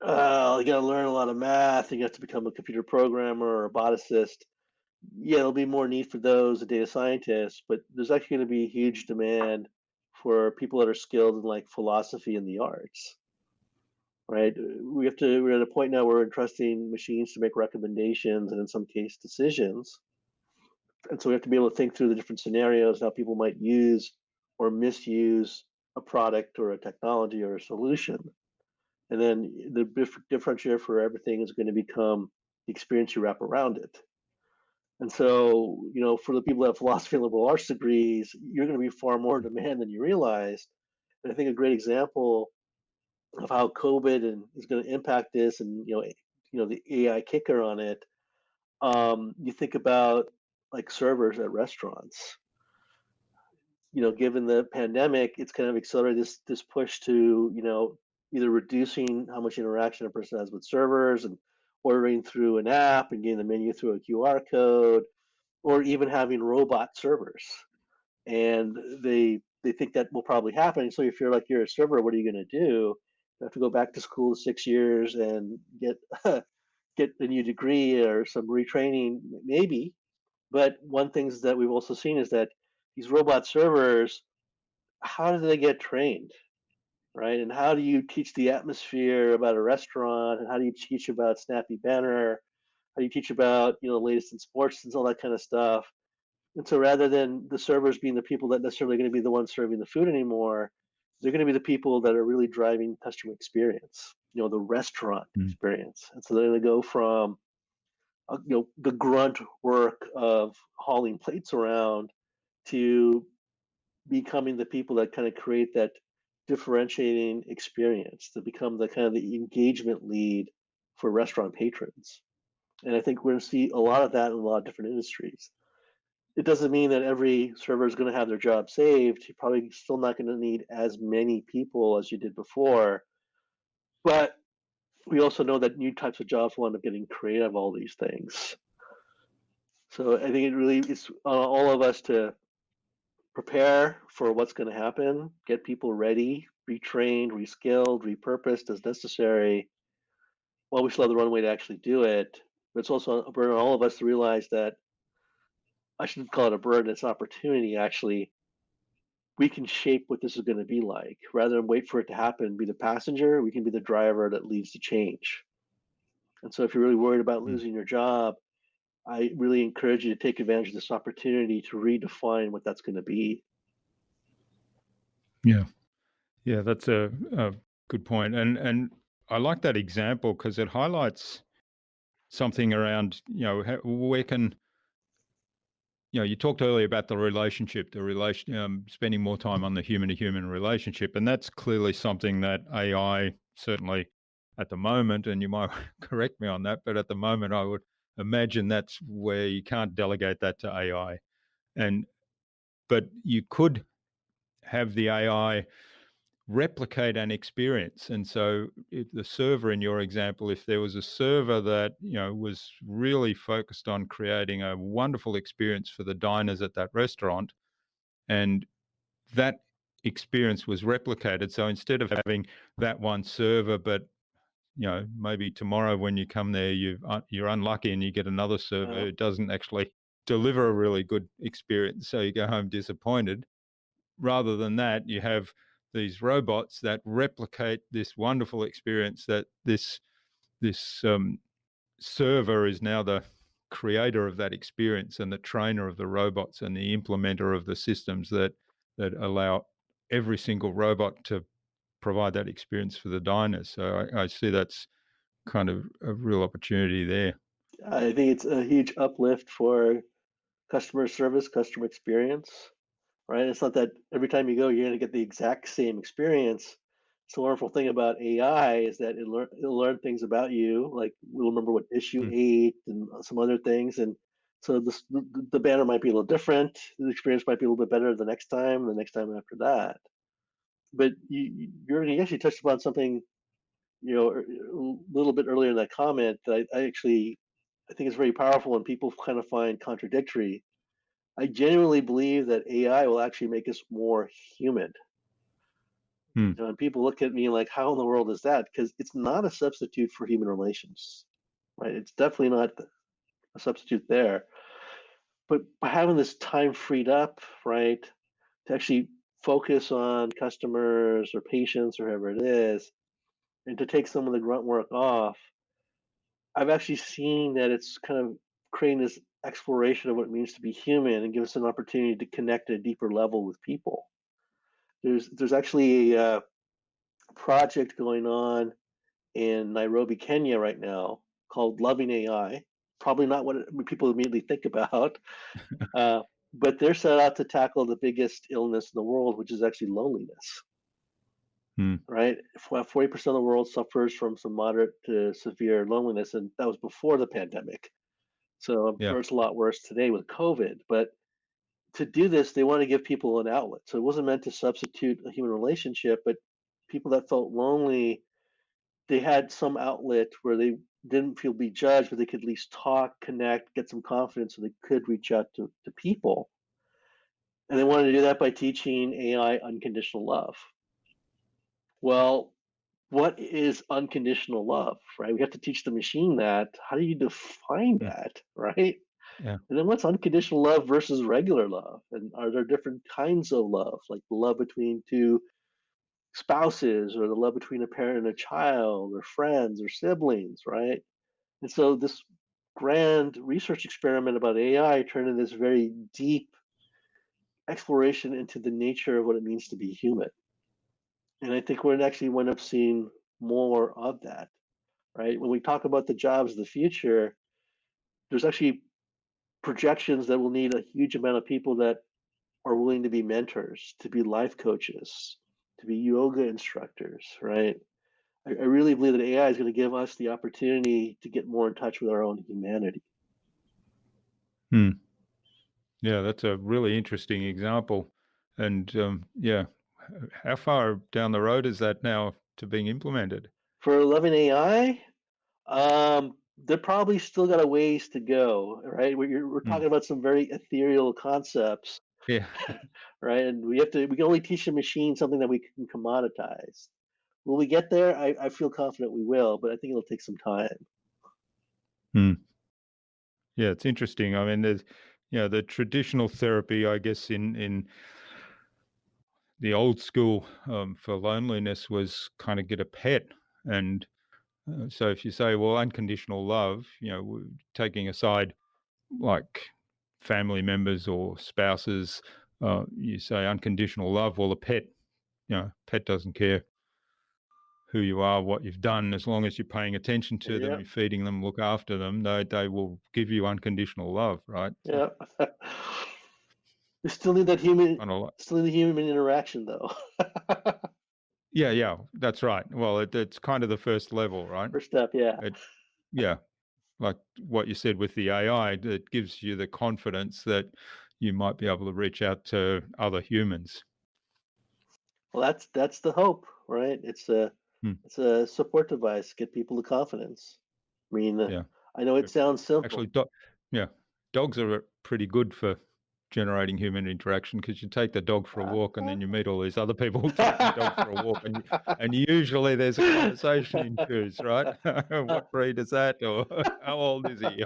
you got to learn a lot of math. You have to become a computer programmer or a boticist. Yeah, there'll be more need for those, the data scientists, but there's actually going to be a huge demand for people that are skilled in like philosophy and the arts, right? We're at a point now where we're entrusting machines to make recommendations and in some case decisions. And so we have to be able to think through the different scenarios, how people might use or misuse a product or a technology or a solution. And then the differentiator for everything is going to become the experience you wrap around it. And so, for the people that have philosophy and liberal arts degrees, you're going to be far more in demand than you realize. And I think a great example of how COVID is going to impact this, and the AI kicker on it. You think about like servers at restaurants. Given the pandemic, it's kind of accelerated this push to either reducing how much interaction a person has with servers and ordering through an app and getting the menu through a QR code, or even having robot servers. And they think that will probably happen. So if you're a server, what are you going to do? You have to go back to school 6 years and get get a new degree or some retraining, maybe. But one things that we've also seen is that these robot servers, how do they get trained, right? And how do you teach the atmosphere about a restaurant? And how do you teach about Snappy Banner? How do you teach about, the latest in sports and all that kind of stuff? And so rather than the servers being the people that necessarily going to be the ones serving the food anymore, they're going to be the people that are really driving customer experience, the restaurant Mm. experience. And so they're going to go from, the grunt work of hauling plates around to becoming the people that kind of create that differentiating experience, to become the kind of the engagement lead for restaurant patrons. And I think we're going to see a lot of that in a lot of different industries. It doesn't mean that every server is going to have their job saved. You're probably still not going to need as many people as you did before. But we also know that new types of jobs will end up getting created of all these things. So I think it really is on all of us to prepare for what's going to happen, get people ready, retrained, reskilled, repurposed as necessary, while we still have the runway to actually do it. But it's also a burden on all of us to realize that I shouldn't call it a burden, it's an opportunity actually. We can shape what this is going to be like. Rather than wait for it to happen, be the passenger, we can be the driver that leads the change. And so if you're really worried about Mm. losing your job, I really encourage you to take advantage of this opportunity to redefine what that's going to be. Yeah. Yeah, that's a good point. And I like that example because it highlights something around, where can, you talked earlier about the relationship, spending more time on the human to human relationship. And that's clearly something that AI certainly at the moment, and you might correct me on that, but at the moment, I would imagine that's where you can't delegate that to AI. And, but you could have the AI replicate an experience. And so if the server in your example, if there was a server that, was really focused on creating a wonderful experience for the diners at that restaurant, and that experience was replicated. So instead of having that one server, but maybe tomorrow when you come there, you're unlucky and you get another server Uh, who doesn't actually deliver a really good experience. So you go home disappointed. Rather than that, you have these robots that replicate this wonderful experience that this server is now the creator of that experience and the trainer of the robots and the implementer of the systems that allow every single robot to provide that experience for the diners. So I see that's kind of a real opportunity there. I think it's a huge uplift for customer service, customer experience, right? It's not that every time you go, you're going to get the exact same experience. So the wonderful thing about AI is that it'll learn things about you, like we'll remember what dish you Mm. ate and some other things. And so the banner might be a little different. The experience might be a little bit better the next time after that. But you actually touched upon something, a little bit earlier in that comment that I think is very powerful and people kind of find contradictory. I genuinely believe that AI will actually make us more human. Mm. And people look at me like, how in the world is that? Because it's not a substitute for human relations, right? It's definitely not a substitute there. But by having this time freed up, right, to actually focus on customers or patients or whoever it is, and to take some of the grunt work off, I've actually seen that it's kind of creating this exploration of what it means to be human and give us an opportunity to connect at a deeper level with people. There's actually a project going on in Nairobi, Kenya right now called Loving AI. Probably not what people immediately think about, uh, but they're set out to tackle the biggest illness in the world, which is actually loneliness. Mm. Right, 40% of the world suffers from some moderate to severe loneliness, and that was before the pandemic. So I'm Yeah. sure it's a lot worse today with COVID. But to do this, they want to give people an outlet. So it wasn't meant to substitute a human relationship, but people that felt lonely, they had some outlet where they didn't feel be judged, but they could at least talk, connect, get some confidence so they could reach out to people. And they wanted to do that by teaching AI unconditional love. Well, what is unconditional love, right? We have to teach the machine that. How do you define Mm. that, right? Yeah. And then what's unconditional love versus regular love? And are there different kinds of love, like the love between two spouses or the love between a parent and a child or friends or siblings, right? And so this grand research experiment about AI turned into this very deep exploration into the nature of what it means to be human. And I think we're going to actually wind up seeing more of that, right? When we talk about the jobs of the future, there's actually projections that we'll need a huge amount of people that are willing to be mentors, to be life coaches, to be yoga instructors, right? I really believe that AI is going to give us the opportunity to get more in touch with our own humanity. Hmm. Yeah, that's a really interesting example. And yeah, how far down the road is that now to being implemented? For loving AI, they're probably still got a ways to go, right? We're Hmm. talking about some very ethereal concepts, Yeah. right? And we can only teach the machine something that we can commoditize. Will we get there? I feel confident we will, but I think it'll take some time. Hmm. Yeah, it's interesting. I mean, there's, the traditional therapy, I guess, in the old school for loneliness was kind of get a pet. And so if you say, well, unconditional love, taking aside like family members or spouses, you say unconditional love, well, a pet, pet doesn't care who you are, what you've done, as long as you're paying attention to them, Yeah, you're feeding them, look after them, they will give you unconditional love, right? So yeah. We still need that human, kind of like, still need the human interaction, though. yeah, yeah, that's right. Well, it's kind of the first level, right? First step, yeah. It, yeah, like what you said with the AI, that gives you the confidence that you might be able to reach out to other humans. Well, that's the hope, right? Hmm. It's a support device, get people the confidence. I mean, Yeah. I know it Uh, sounds simple. Actually, yeah, dogs are pretty good for generating human interaction because you take the dog for a walk and then you meet all these other people taking dogs for a walk, and usually there's a conversation ensues, right? What breed is that, or how old is he?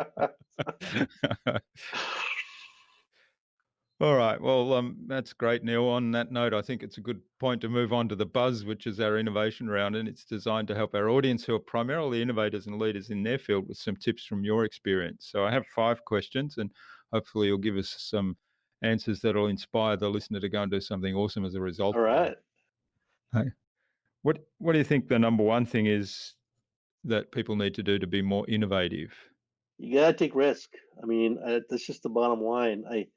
All right. Well, that's great, Neil. On that note, I think it's a good point to move on to the buzz, which is our innovation round, and it's designed to help our audience, who are primarily innovators and leaders in their field, with some tips from your experience. So I have 5 questions, and hopefully you'll give us some answers that'll inspire the listener to go and do something awesome as a result All of them. right. Hey, what do you think the number one thing is that people need to do to be more innovative? You gotta take risk. I mean, that's just the bottom line. I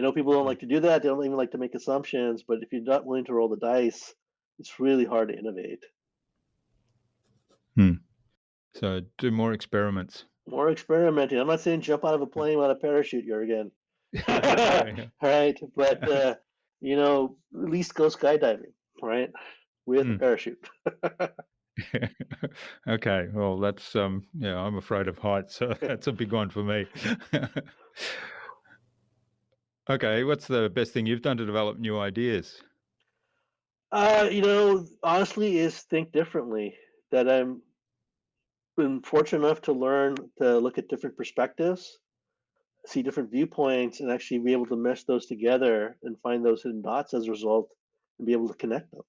know people don't Mm. like to do that. They don't even like to make assumptions, but if you're not willing to roll the dice, it's really hard to innovate. Hmm. So do more experiments. More experimenting. I'm not saying jump out of a plane without a parachute, Jurgen. Okay. Right? But at least go skydiving, right? With a Hmm. parachute. Okay, well, that's yeah, I'm afraid of heights, so that's a big one for me. Okay, what's the best thing you've done to develop new ideas? Honestly, is think differently. That I'm been fortunate enough to learn to look at different perspectives, see different viewpoints, and actually be able to mesh those together and find those hidden dots as a result, and be able to connect them.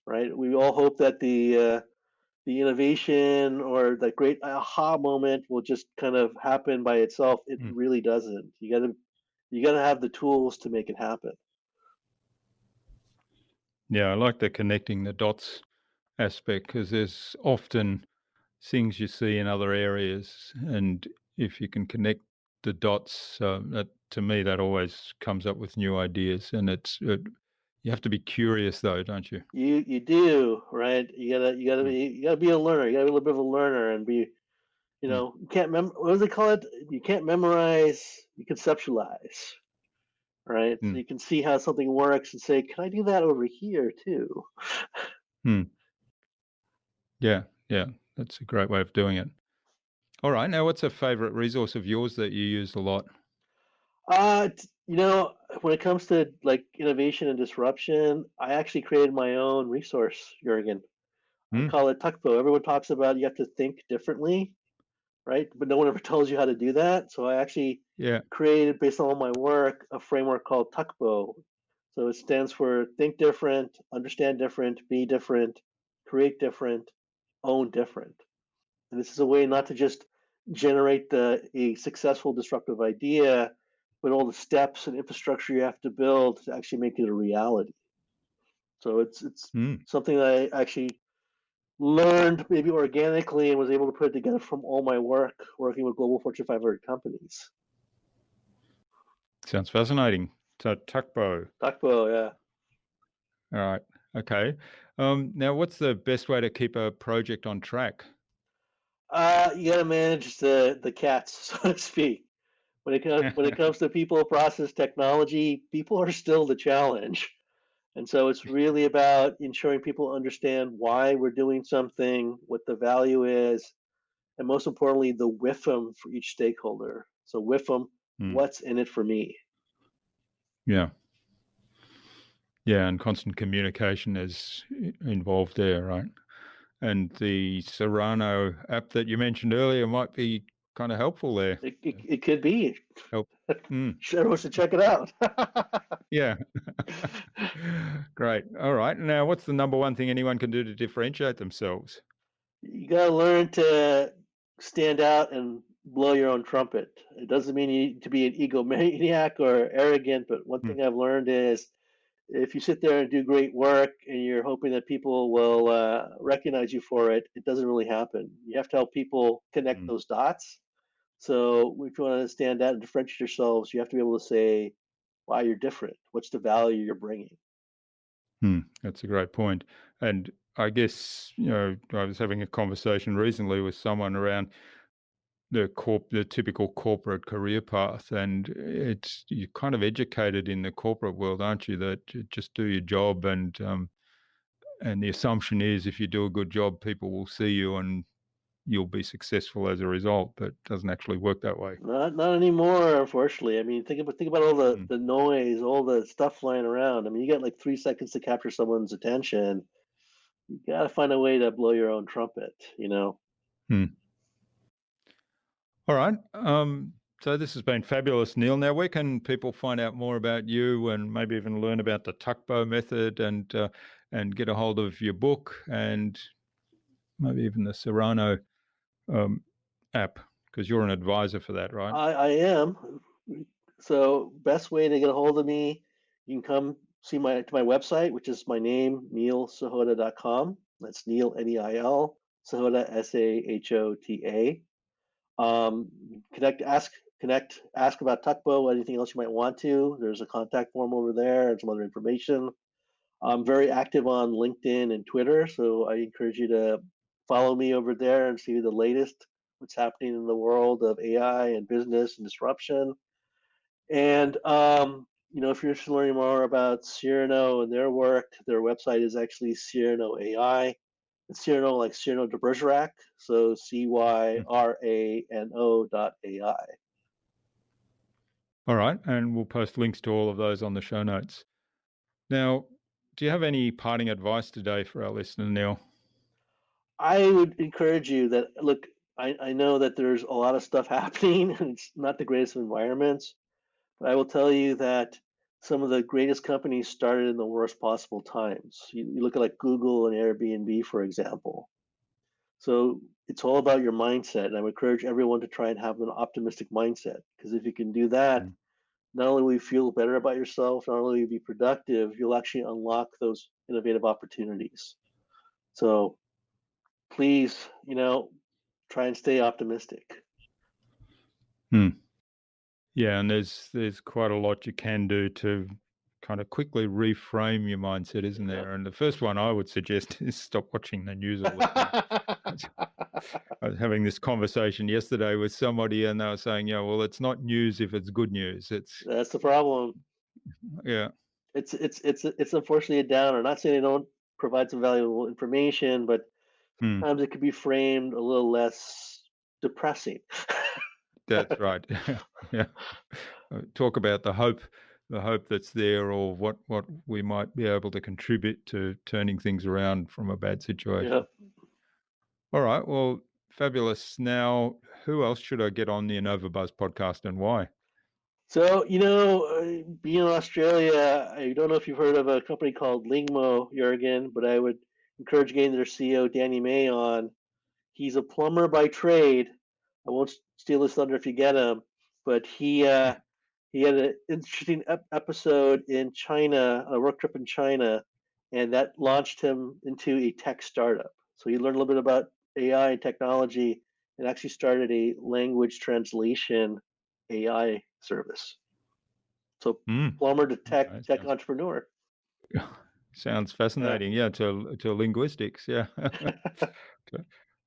Right? We all hope that the innovation or that great aha moment will just kind of happen by itself. It Mm. really doesn't. You gotta have the tools to make it happen. Yeah, I like the connecting the dots aspect because there's often things you see in other areas, and if you can connect the dots, that to me that always comes up with new ideas, and you have to be curious though, don't you? You do, right? Mm. You gotta be a learner. You gotta be a little bit of a learner and be, Mm. you can't what do they call it? You can't memorize, you conceptualize, right? So Mm. you can see how something works and say, can I do that over here too? Mm. Yeah, yeah, that's a great way of doing it. All right. Now, what's a favorite resource of yours that you use a lot? When it comes to like innovation and disruption, I actually created my own resource, Jurgen. I Mm, call it Tuckbo. Everyone talks about you have to think differently, right? But no one ever tells you how to do that. So I actually yeah. created, based on all my work, a framework called Tuckbo. So it stands for think different, understand different, be different, create different, own different. And this is a way not to just generate a successful disruptive idea, but all the steps and infrastructure you have to build to actually make it a reality. So it's Mm. something that I actually learned maybe organically and was able to put it together from all my work working with global Fortune 500 companies. Sounds fascinating. So Tuckbow. Takbo, yeah. All right. Okay. Now, what's the best way to keep a project on track? You got to manage the cats, so to speak. When it comes to people, process, technology, people are still the challenge. And so it's really about ensuring people understand why we're doing something, what the value is, and most importantly, the WIFM for each stakeholder. So WIFM, Mm. what's in it for me? Yeah. Yeah, and constant communication is involved there, right? And the Serrano app that you mentioned earlier might be kind of helpful there. It could be. Help. Mm. Everyone should check it out. Yeah. Great. All right. Now, what's the number one thing anyone can do to differentiate themselves? You got to learn to stand out and blow your own trumpet. It doesn't mean you need to be an egomaniac or arrogant, but one Mm. thing I've learned is if you sit there and do great work and you're hoping that people will recognize you for it, it doesn't really happen. You have to help people connect Mm. those dots. So if you want to stand out and differentiate yourselves, you have to be able to say why you're different. What's the value you're bringing? That's a great point. And I guess, I was having a conversation recently with someone around the typical corporate career path, and you're kind of educated in the corporate world, aren't you, that you just do your job, and the assumption is if you do a good job, people will see you and you'll be successful as a result, but it doesn't actually work that way. Not anymore, unfortunately. I mean, think about all the Mm. the noise, all the stuff flying around. I mean, you got like 3 seconds to capture someone's attention. You got to find a way to blow your own trumpet, you know? Hmm. All right. So this has been fabulous, Neil. Now, where can people find out more about you and maybe even learn about the Tuckbow method and get a hold of your book and maybe even the Serrano um, app? Because you're an advisor for that, right? I am. So best way to get a hold of me, you can come see my website, which is my name, neilsahota.com. That's Neil, Neil, Sahota, Sahota. Ask about Tuckbow, anything else you might want to. There's a contact form over there and some other information. I'm very active on LinkedIn and Twitter, so I encourage you to follow me over there and see the latest, what's happening in the world of AI and business and disruption. And if you're interested in learning more about Cyrano and their work, their website is actually Cyrano AI. It's Cyrano like Cyrano de Bergerac, so Mm. Cyrano.ai. All right. And we'll post links to all of those on the show notes. Now, do you have any parting advice today for our listener, Neil? I would encourage you that look, I know that there's a lot of stuff happening and it's not the greatest of environments, but I will tell you that some of the greatest companies started in the worst possible times. You look at like Google and Airbnb, for example. So it's all about your mindset. And I would encourage everyone to try and have an optimistic mindset because if you can do that, Mm. not only will you feel better about yourself, not only will you be productive, you'll actually unlock those innovative opportunities. So please, try and stay optimistic. Hmm. Yeah, and there's quite a lot you can do to kind of quickly reframe your mindset, isn't Yeah. there? And the first one I would suggest is stop watching the news all the time. I was having this conversation yesterday with somebody, and they were saying, "Yeah, well, it's not news if it's good news. It's That's the problem. yeah, It's unfortunately a downer. Not saying they don't provide some valuable information, but hmm, sometimes it could be framed a little less depressing. that's right. Yeah, talk about the hope that's there, or what we might be able to contribute to turning things around from a bad Yeah. situation." All right. Well, fabulous. Now, who else should I get on the InnovaBuzz podcast and why? So, being in Australia, I don't know if you've heard of a company called Lingmo, Jurgen, but I would encourage getting their CEO, Danny May, on. He's a plumber by trade, I won't steal his thunder if you get him, but he had an interesting episode in China, a work trip in China, and that launched him into a tech startup. So he learned a little bit about AI and technology and actually started a language translation AI service. So plumber to tech entrepreneur. Sounds fascinating. Yeah, to linguistics. Yeah. Okay.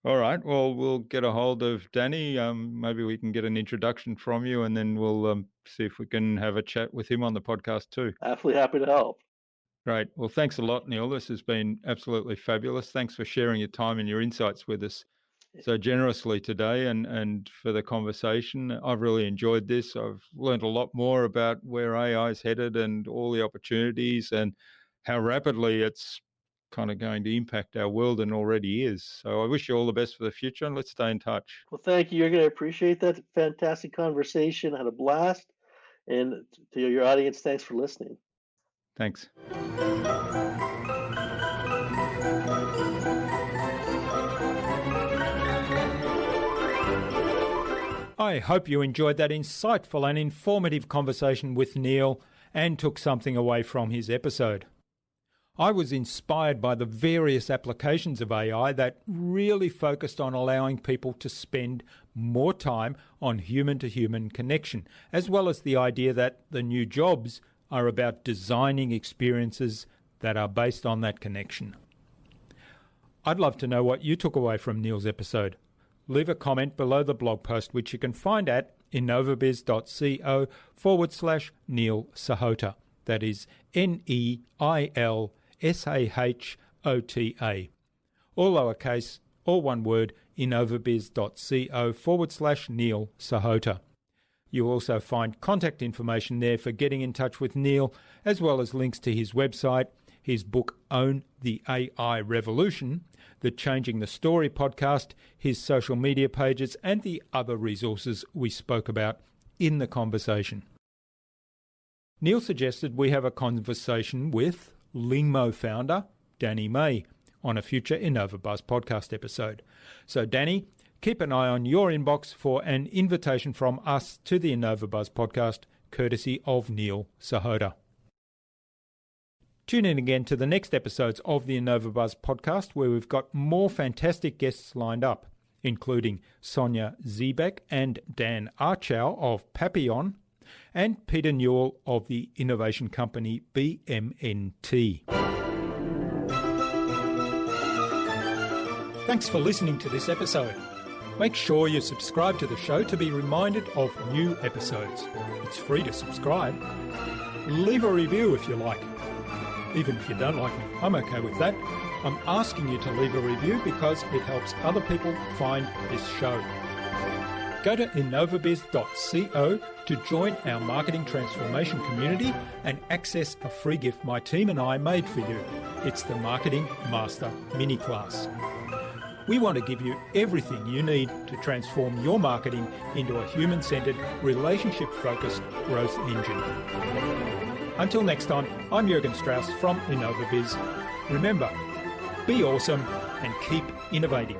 All right. Well, we'll get a hold of Danny. Maybe we can get an introduction from you, and then we'll see if we can have a chat with him on the podcast too. Absolutely happy to help. Great. Well, thanks a lot, Neil. This has been absolutely fabulous. Thanks for sharing your time and your insights with us so generously today and for the conversation. I've really enjoyed this. I've learned a lot more about where AI is headed and all the opportunities and how rapidly it's kind of going to impact our world and already is. So I wish you all the best for the future, and let's stay in touch. Well, thank you, Jürgen. I appreciate that fantastic conversation. I had a blast. And to your audience, thanks for listening. Thanks. I hope you enjoyed that insightful and informative conversation with Neil and took something away from his episode. I was inspired by the various applications of AI that really focused on allowing people to spend more time on human-to-human connection, as well as the idea that the new jobs are about designing experiences that are based on that connection. I'd love to know what you took away from Neil's episode. Leave a comment below the blog post, which you can find at innovabiz.co/Neil Sahota. That is NEILSAHOTA. All lowercase, all one word, innovabiz.co/Neil Sahota. You'll also find contact information there for getting in touch with Neil, as well as links to his website, his book Own the AI Revolution, the Changing the Story podcast, his social media pages, and the other resources we spoke about in the conversation. Neil suggested we have a conversation with Lingmo founder Danny May on a future InnovaBuzz podcast episode. So Danny, keep an eye on your inbox for an invitation from us to the InnovaBuzz podcast, courtesy of Neil Sahota. Tune in again to the next episodes of the InnovaBuzz podcast, where we've got more fantastic guests lined up, including Sonia Ziebeck and Dan Archow of Papillon, and Peter Newell of the innovation company BMNT. Thanks for listening to this episode. Make sure you subscribe to the show to be reminded of new episodes. It's free to subscribe. Leave a review if you like. Even if you don't like me, I'm okay with that. I'm asking you to leave a review because it helps other people find this show. Go to innovabiz.co to join our marketing transformation community and access a free gift my team and I made for you. It's the Marketing Master Mini Class. We want to give you everything you need to transform your marketing into a human-centered, relationship-focused growth engine. Until next time, I'm Jürgen Strauss from InnovaBiz. Remember, be awesome and keep innovating.